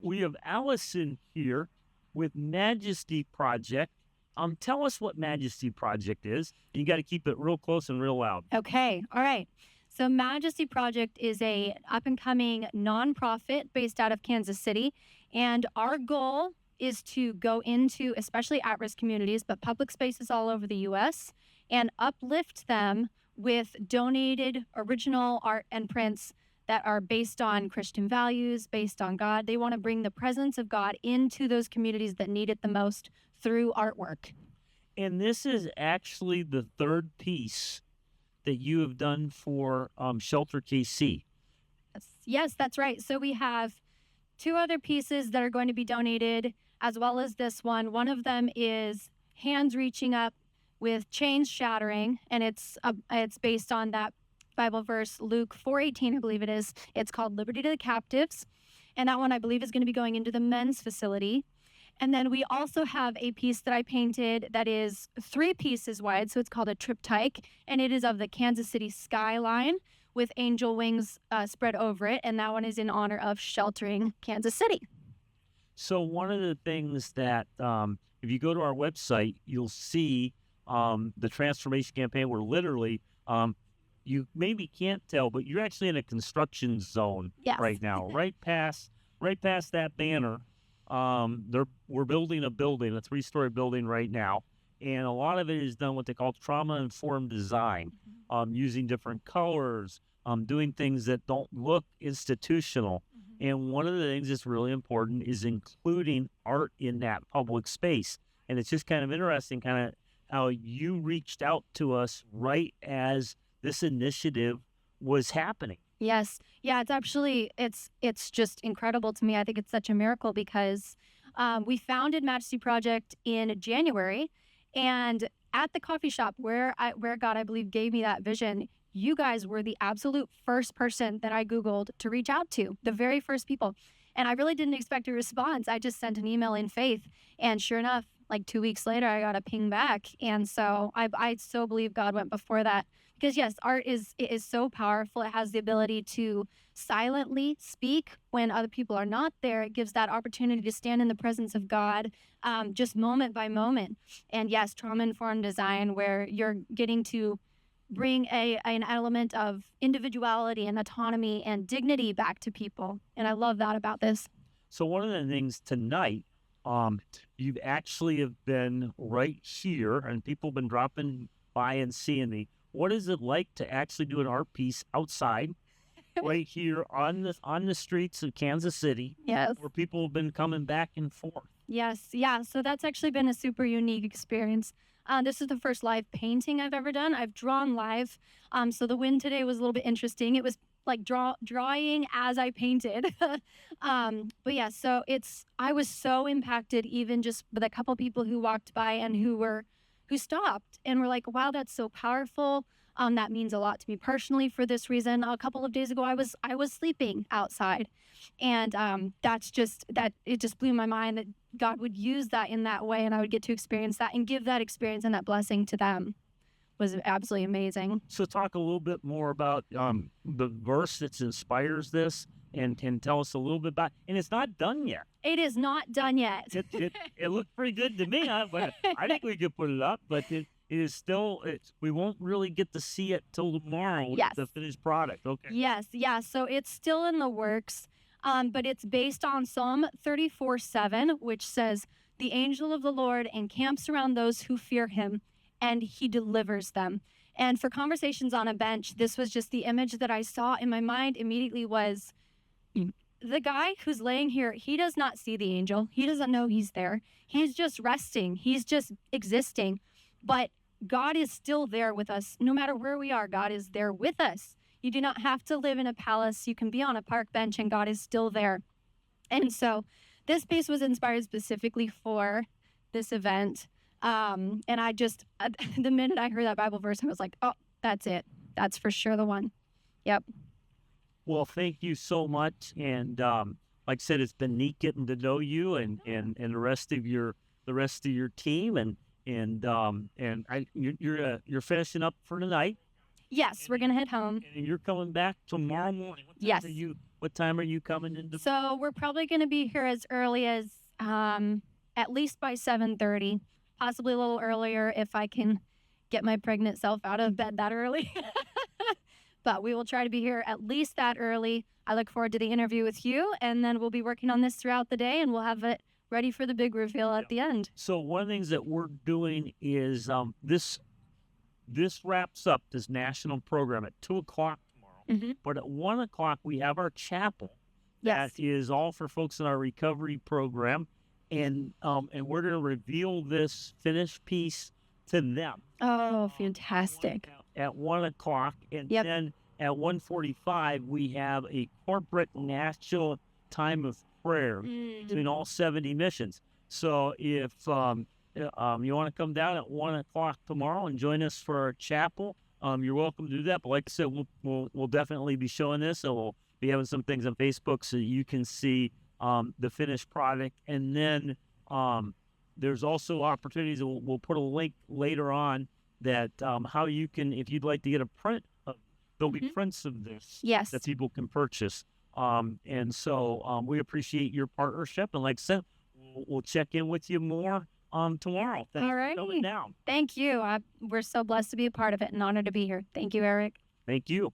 We have Allison here with Majesty Project. Tell us what Majesty Project is. You got to keep it real close and real loud. Okay. All right. So Majesty Project is a up and coming nonprofit based out of Kansas City. And our goal is to go into especially at-risk communities, but public spaces all over the US, and uplift them with donated original art and prints that are based on Christian values, based on God. They want to bring the presence of God into those communities that need it the most through artwork. And this is actually the third piece that you have done for Shelter KC. Yes, that's right. So we have two other pieces that are going to be donated, as well as this one. One of them is hands reaching up with chains shattering, and it's based on that Bible verse, Luke 4:18, I believe it is. It's called Liberty to the Captives. And that one, I believe, is going to be going into the men's facility. And then we also have a piece that I painted that is 3 pieces wide. So it's called a triptych, and it is of the Kansas City skyline with angel wings spread over it. And that one is in honor of sheltering Kansas City. So one of the things that if you go to our website, you'll see the transformation campaign where literally you maybe can't tell, but you're actually in a construction zone right now, right past that banner. We're building a building, a 3-story building right now. And a lot of it is done what they call trauma-informed design, using different colors, doing things that don't look institutional. And one of the things that's really important is including art in that public space. And it's just kind of interesting kind of how you reached out to us right as this initiative was happening. Yes. Yeah, it's just incredible to me. I think it's such a miracle because we founded Majesty Project in January, and at the coffee shop where God, I believe, gave me that vision, you guys were the absolute first person that I Googled to reach out to, the very first people. And I really didn't expect a response. I just sent an email in faith, and sure enough, like 2 weeks later, I got a ping back. And so I so believe God went before that. Because yes, art is so powerful. It has the ability to silently speak when other people are not there. It gives that opportunity to stand in the presence of God, just moment by moment. And yes, trauma-informed design, where you're getting to bring an element of individuality and autonomy and dignity back to people. And I love that about this. So one of the things tonight, you actually have been right here, and people have been dropping by and seeing me. What is it like to actually do an art piece outside, right here on the streets of Kansas City? Yes. Where people have been coming back and forth. Yes. Yeah. So that's actually been a super unique experience. This is the first live painting I've ever done. I've drawn live. So the win today was a little bit interesting. It was like drawing as I painted. But yeah, so I was so impacted even just with a couple people who walked by and who stopped and were like, wow, that's so powerful. That means a lot to me personally for this reason. A couple of days ago, I was sleeping outside, and it just blew my mind that God would use that in that way, and I would get to experience that and give that experience and that blessing to them. Was absolutely amazing. So talk a little bit more about the verse that inspires this, and tell us a little bit about. And it's not done yet. It is not done yet. It looked pretty good to me, but I think we could put it up. But it is still. We won't really get to see it till tomorrow. Yes. The finished product. Okay. Yes. Yeah. So it's still in the works, but it's based on Psalm 34:7, which says, "The angel of the Lord encamps around those who fear Him, and He delivers them." And for Conversations on a Bench, this was just the image that I saw in my mind immediately was the guy who's laying here. He does not see the angel. He doesn't know he's there. He's just resting. He's just existing. But God is still there with us. No matter where we are, God is there with us. You do not have to live in a palace. You can be on a park bench and God is still there. And so this piece was inspired specifically for this event. And I just, the minute I heard that Bible verse, I was like, oh, that's it. That's for sure the one. Yep. Well, thank you so much. And like I said, it's been neat getting to know you and the rest of your team. And you're finishing up for tonight. Yes, we're gonna head home. And you're coming back tomorrow morning. What time Yes. are you What time are you coming into? So we're probably going to be here as early as at least by 7:30, possibly a little earlier if I can get my pregnant self out of bed that early. But we will try to be here at least that early. I look forward to the interview with you, and then we'll be working on this throughout the day, and we'll have it ready for the big reveal at the end. So one of the things that we're doing is this wraps up this national program at 2:00 tomorrow. But at 1:00 we have our chapel. Yes. That is all for folks in our recovery program, and we're going to reveal this finished piece to them. Oh, fantastic. At 1:00, and Yep. then at 1:45 we have a corporate national time of prayer between all 70 missions. So if you want to come down at 1:00 tomorrow and join us for our chapel, you're welcome to do that. But like I said, we'll definitely be showing this, and we'll be having some things on Facebook so you can see the finished product. And then there's also opportunities. We'll put a link later on that how you can, if you'd like to get a print of, there'll be prints of this Yes. that people can purchase. And so we appreciate your partnership. And like I said, we'll check in with you more tomorrow. Thanks All for righty. coming down. Thank you. We're so blessed to be a part of it and honored to be here. Thank you, Eric. Thank you.